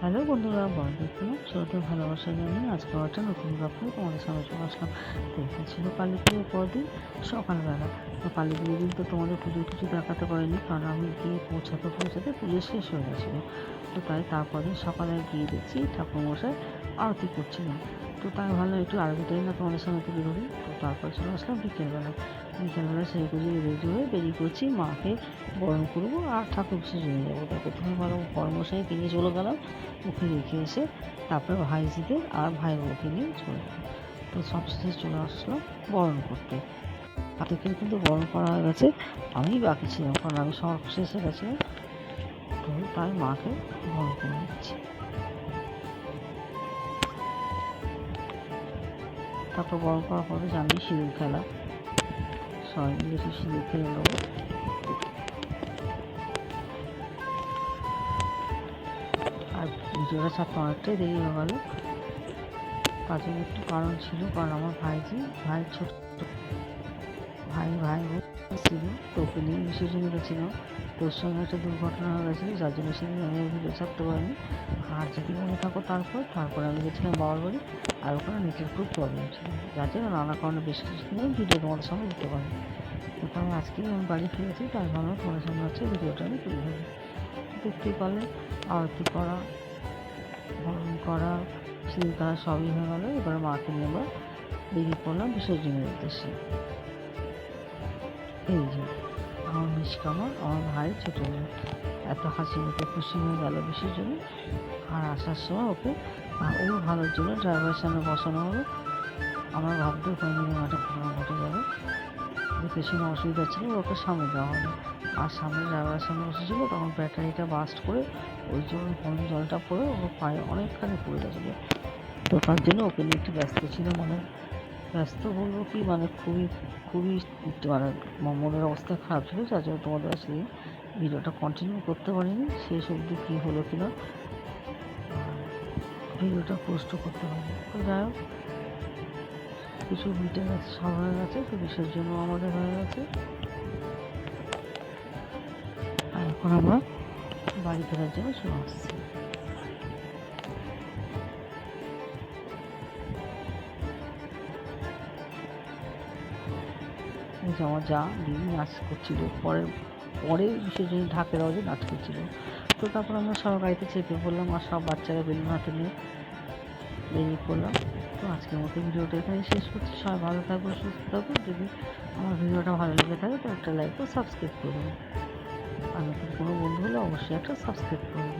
Hello বন্ধুরা, বড়দের ছোটদের ভালোবাসা জানিয়ে আজকে একটা নতুন গল্প তোমাদের সামনে চলে আসলাম। তো এটা ছিল কালী পুজোর পরদিন সকালবেলা। তো কালী পুজোর দিন তো তোমাদের পুজো কিছু দেখাতে পারিনি, কারণ আমি গিয়ে পৌঁছাতে পুজো শেষ হয়ে গেছিলো। তো তাই তারপরে সকালে গিয়ে দেখছি ঠাকুরমশাই আরতি করছিলেন। তো তাই ভালো একটু আরতিটাই না তোমাদের সামনে তুলে ধরি। তো তারপর চলে আসলাম বিকেলবেলা সেই পুজো রেডি হয়ে বেরিয়ে পড়ছি, মাকে বরণ করবো আর ঠাকুর বিসর্জনে যাবো। তাই প্রথমে ভালো বড়মশাইকে নিয়ে চলে গেলাম, ওকে রেখে এসে তারপরে ভাইঝিদের আর ভাই বউকে নিয়ে চলে গেলাম। তো সবশেষে চলে আসলাম বরণ করতে। তাদেরকে কিন্তু বরণ করা হয়ে গেছে, আমি বাকি ছিলাম, কারণ আমি সব শেষে গেছিলাম। তো তাই মাকে বরণ করে নিচ্ছি। তারপর বরণ করার পরে জানি সিঁদুর খেলা, সবাই মিলে একটু সিঁদুর খেলে নেবো। আর ভিডিওটা ছাড়তে অনেকটাই দেরি হয়ে গেল, তার জন্য একটু কারণ ছিল, কারণ আমার ভাই ছোট ভাই ছিল, তো ওকে নিয়ে বিসর্জন গেছিলাম। তোর সঙ্গে একটা দুর্ঘটনা হয়ে গেছিলো, যার জন্য সেদিন আমি ভিডিও ছাড়তে পারিনি। আর যদি মনে থাকো তারপরে আমি গেছিলাম বাবার বাড়ি, আর ওখানে নেটের খুব প্রবলেম ছিল, যার জন্য নানা কারণে বেশ কিছুদিন আমি ভিডিও তোমাদের সামনে দিতে পারিনি। তো তাই আজকেই আমি বাড়ি ফিরেছি, তাই ভাবলাম তোমাদের সামনে হচ্ছে ভিডিওটা আমি তুলে ধরি। দেখতেই পারলে আরতি করা, বরণ করা, সিঁদুর খেলা সবই হয়ে গেলো। এবার মাকে নিয়ে আমরা বেরিয়ে পড়লাম বিসর্জনের উদ্দেশ্যে। এই যে আমার মিষ্কামা, আমার ভাই ছোট মেয়ে, এত হাসি মুখে খুশি হয়ে গেল বিসর্জনে। আর আসার সময় ওকে ওর ভালোর জন্য ড্রাইভারের সামনে বসানো হলো। আমার ভাবতেও পারিনি মাঠে ঘটনা ঘটে যাবে, যে পেছনে অসুবিধা ছিল ওকে সামনে দেওয়া হলো। আর সামনে ড্রাইভারের সামনে বসেছিল, তখন ব্যাটারিটা বাস্ট করে ওই জন্য গরম জলটা পড়ে ওর পায়ে অনেকখানি পড়ে গেছিলো। তো তার জন্য ওকে নিয়ে একটু ব্যস্ত ছিল, ব্যস্ত বলবো কি, খুবই খুবই মনের অবস্থা খারাপ ছিল, যার জন্য তোমাদের আসলে ভিডিওটা কন্টিনিউ করতে পারিনি। শেষ অবধি কী হলো কিনা ভিডিওটা পোস্টও করতে পারিনি। তো যাই হোক, কিছু মিটে গেছে, সব হয়ে গেছে। তো বিসর্জন আমাদের হয়ে গেছে, আর এখন আমরা বাড়ি ফেরার জন্য চলে আসছি। আমার যা দিদি নাচ করছিল, পরে বিসর্জনের ঢাকের আওয়াজে নাচ করছিল। তো তারপর আমরা সব গাড়িতে চেপে পড়লাম, আর সব বাচ্চারা বেলুন হাতে নিয়ে বেরিয়ে পড়লাম। তো আজকের মতো ভিডিওটা এখানে শেষ করছি। সবাই ভালো থাকবো, সুস্থ থাকবো। যদি আমার ভিডিওটা ভালো লেগে থাকে তো একটা লাইক ও সাবস্ক্রাইব করবেন, আর নতুন কোনো বন্ধু হলে অবশ্যই একটা সাবস্ক্রাইব করবেন।